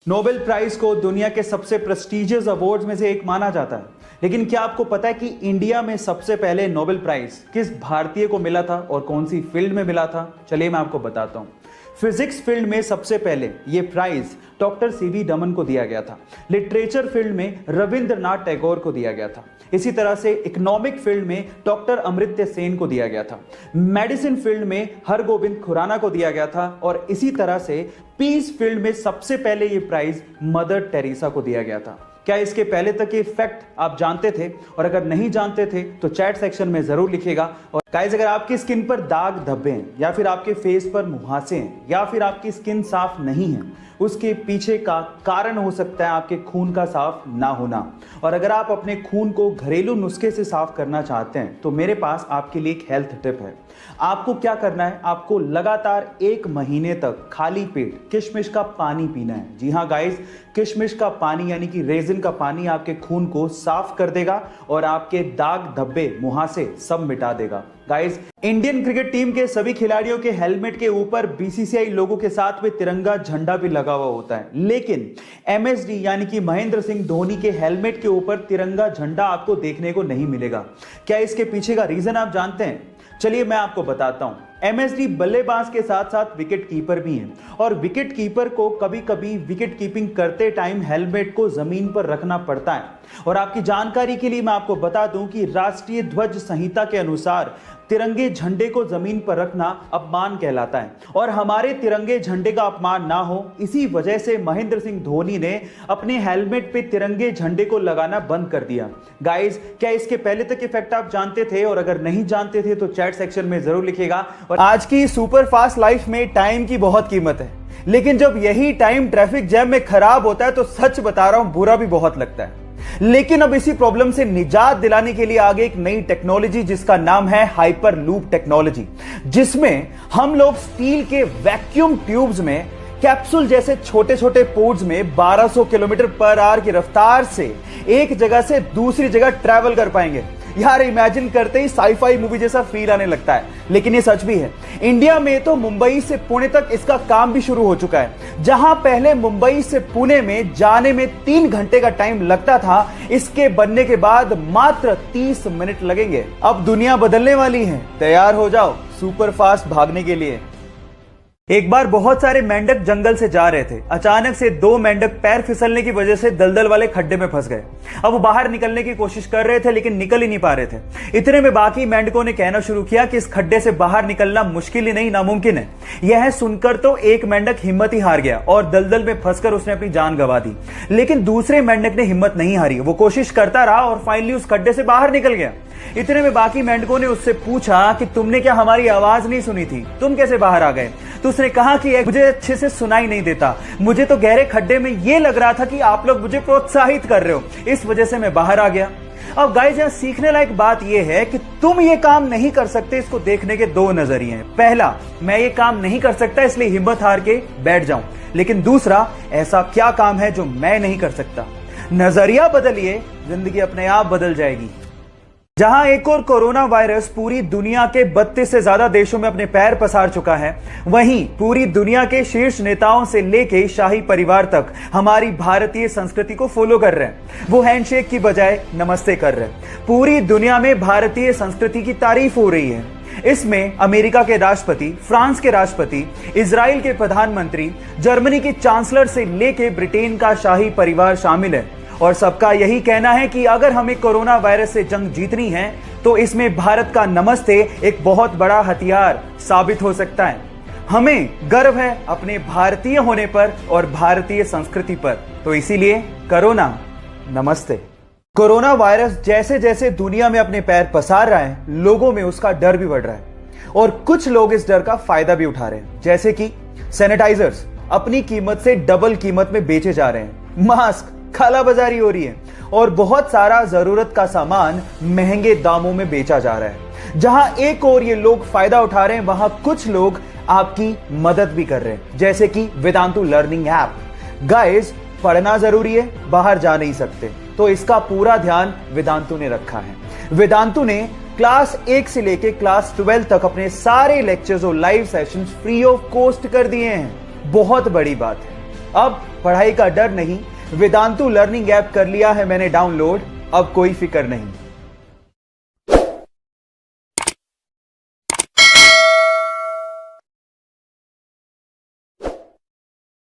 Nobel prize को दुनिया के सबसे प्रेस्टिजियस अवार्ड्स में से एक माना जाता है, लेकिन क्या आपको पता है कि इंडिया में सबसे पहले नोबेल प्राइज किस भारतीय को मिला था और कौन सी फील्ड में मिला था? चलिए मैं आपको बताता हूं। फिजिक्स फील्ड में सबसे पहले यह प्राइज डॉक्टर सीवी रमन को दिया गया था। लिटरेचर फील्ड में रविंद्रनाथ टैगोर को दिया गया था। इसी तरह से इकोनॉमिक फील्ड में डॉक्टर अमर्त्य सेन को दिया गया था। मेडिसिन फील्ड में हरगोविंद खुराना को दिया गया था और इसी तरह से पीस फील्ड में सबसे पहले यह प्राइज मदर टेरेसा को दिया गया था। क्या इसके पहले तक ये फैक्ट आप जानते थे? और अगर नहीं जानते थे तो चैट सेक्शन में जरूर लिखिएगा। और गाइस, अगर आपकी स्किन पर दाग धब्बे हैं या फिर आपके फेस पर मुहासे हैं या फिर आपकी स्किन साफ नहीं है, उसके पीछे का कारण हो सकता है आपके खून का साफ ना होना। और अगर आप अपने खून को घरेलू नुस्खे से साफ करना चाहते हैं तो मेरे पास आपके लिए एक हेल्थ टिप है। आपको क्या करना है, आपको लगातार 1 महीने तक खाली पेट किशमिश का पानी पीना है। जी हाँ गाइस, किशमिश का पानी यानी कि रेजिन का पानी आपके खून को साफ कर देगा और आपके दाग धब्बे मुहासे सब मिटा देगा। गाइस, इंडियन क्रिकेट टीम के सभी खिलाड़ियों के हेलमेट के ऊपर बीसीसीआई लोगों के साथ में तिरंगा झंडा भी लगा हुआ होता है, लेकिन एमएसडी यानी कि महेंद्र सिंह धोनी के हेलमेट के ऊपर तिरंगा झंडा आपको देखने को नहीं मिलेगा। क्या इसके पीछे का रीजन आप जानते हैं? चलिए मैं आपको बताता हूं। एमएसडी बल्लेबाज के साथ साथ विकेट कीपर भी हैं और विकेट कीपर को कभी कभी विकेट कीपिंग करते टाइम हेलमेट को जमीन पर रखना पड़ता है। और आपकी जानकारी के लिए मैं आपको बता दूं कि राष्ट्रीय ध्वज संहिता के अनुसार तिरंगे झंडे को जमीन पर रखना अपमान कहलाता है और हमारे तिरंगे झंडे का अपमान ना हो, इसी वजह से महेंद्र सिंह धोनी ने अपने हेलमेट पे तिरंगे झंडे को लगाना बंद कर दिया। गाइस, क्या इसके पहले तक इफेक्ट आप जानते थे? और अगर नहीं जानते थे तो चैट सेक्शन में जरूर लिखिएगा। और आज की सुपर फास्ट लाइफ में टाइम की बहुत कीमत है, लेकिन जब यही टाइम ट्रैफिक जैम में खराब होता है तो सच बता रहा हूं, बुरा भी बहुत लगता है। लेकिन अब इसी प्रॉब्लम से निजात दिलाने के लिए आगे एक नई टेक्नोलॉजी जिसका नाम है हाइपर लूप टेक्नोलॉजी, जिसमें हम लोग स्टील के वैक्यूम ट्यूब्स में कैप्सूल जैसे छोटे छोटे पोर्ट्स में 1200 किलोमीटर पर आवर की रफ्तार से एक जगह से दूसरी जगह ट्रैवल कर पाएंगे। यार, इमेजिन करते ही साईफाई मूवी जैसा फील आने लगता है, लेकिन ये सच भी है। इंडिया में तो मुंबई से पुणे तक इसका काम भी शुरू हो चुका है। जहां पहले मुंबई से पुणे में जाने में 3 घंटे का टाइम लगता था, इसके बनने के बाद मात्र 30 मिनट लगेंगे। अब दुनिया बदलने वाली है, तैयार हो जाओ सुपर फास्ट भागने के लिए। एक बार बहुत सारे मेंढक जंगल से जा रहे थे। अचानक से 2 मेंढक पैर फिसलने की वजह से दलदल वाले खड्डे में फंस गए। अब वो बाहर निकलने की कोशिश कर रहे थे लेकिन निकल ही नहीं पा रहे थे। इतने में बाकी मेंढकों ने कहना शुरू किया कि इस खड्डे से बाहर निकलना मुश्किल ही नहीं नामुमकिन है। यह सुनकर तो एक मेंढक हिम्मत ही हार गया और दलदल में फंसकर उसने अपनी जान गंवा दी। लेकिन दूसरे मेंढक ने हिम्मत नहीं हारी, वो कोशिश करता रहा और फाइनली उस खड्डे से बाहर निकल गया। इतने में बाकी मेंढकों ने उससे पूछा कि तुमने क्या हमारी आवाज नहीं सुनी थी, तुम कैसे बाहर आ गए? तो उसने कहा कि मुझे अच्छे से सुनाई नहीं देता, मुझे तो गहरे खड्डे में यह लग रहा था कि आप लोग मुझे प्रोत्साहित कर रहे हो, इस वजह से मैं बाहर आ गया। अब गाइस, यहां सीखने लायक बात यह है कि तुम ये काम नहीं कर सकते, इसको देखने के 2 नजरिए हैं। पहला, मैं ये काम नहीं कर सकता इसलिए हिम्मत हार के बैठ जाऊं। लेकिन दूसरा, ऐसा क्या काम है जो मैं नहीं कर सकता? नजरिया बदलिए, जिंदगी अपने आप बदल जाएगी। जहां एक और कोरोना वायरस पूरी दुनिया के 32 से ज्यादा देशों में अपने पैर पसार चुका है, वहीं पूरी दुनिया के शीर्ष नेताओं से लेके शाही परिवार तक हमारी भारतीय संस्कृति को फॉलो कर रहे हैं। वो हैंडशेक की बजाय नमस्ते कर रहे हैं। पूरी दुनिया में भारतीय संस्कृति की तारीफ हो रही है। इसमें अमेरिका के राष्ट्रपति, फ्रांस के राष्ट्रपति, इजराइल के प्रधानमंत्री, जर्मनी की चांसलर से लेके ब्रिटेन का शाही परिवार शामिल है। और सबका यही कहना है कि अगर हमें कोरोना वायरस से जंग जीतनी है तो इसमें भारत का नमस्ते एक बहुत बड़ा हथियार साबित हो सकता है। हमें गर्व है अपने भारतीय होने पर और भारतीय संस्कृति पर, तो इसीलिए कोरोना नमस्ते। कोरोना वायरस जैसे जैसे दुनिया में अपने पैर पसार रहा है, लोगों में उसका डर भी बढ़ रहा है और कुछ लोग इस डर का फायदा भी उठा रहे हैं। जैसे कि सैनिटाइजर्स अपनी कीमत से डबल कीमत में बेचे जा रहे हैं, मास्क कालाबाजारी हो रही है और बहुत सारा जरूरत का सामान महंगे दामों में बेचा जा रहा है। जहां एक और ये लोग फायदा उठा रहे हैं, वहां कुछ लोग आपकी मदद भी कर रहे हैं, जैसे कि वेदांतु लर्निंग ऐप। गाइस, पढ़ना जरूरी है, बाहर जा नहीं सकते, तो इसका पूरा ध्यान वेदांतु ने रखा है। वेदांतु ने क्लास 1 से लेके क्लास 12 तक अपने सारे लेक्चर्स और live sessions free of cost कर दिए हैं। बहुत बड़ी बात है। अब पढ़ाई का डर नहीं, वेदांतु लर्निंग ऐप कर लिया है मैंने डाउनलोड, अब कोई फिक्र नहीं।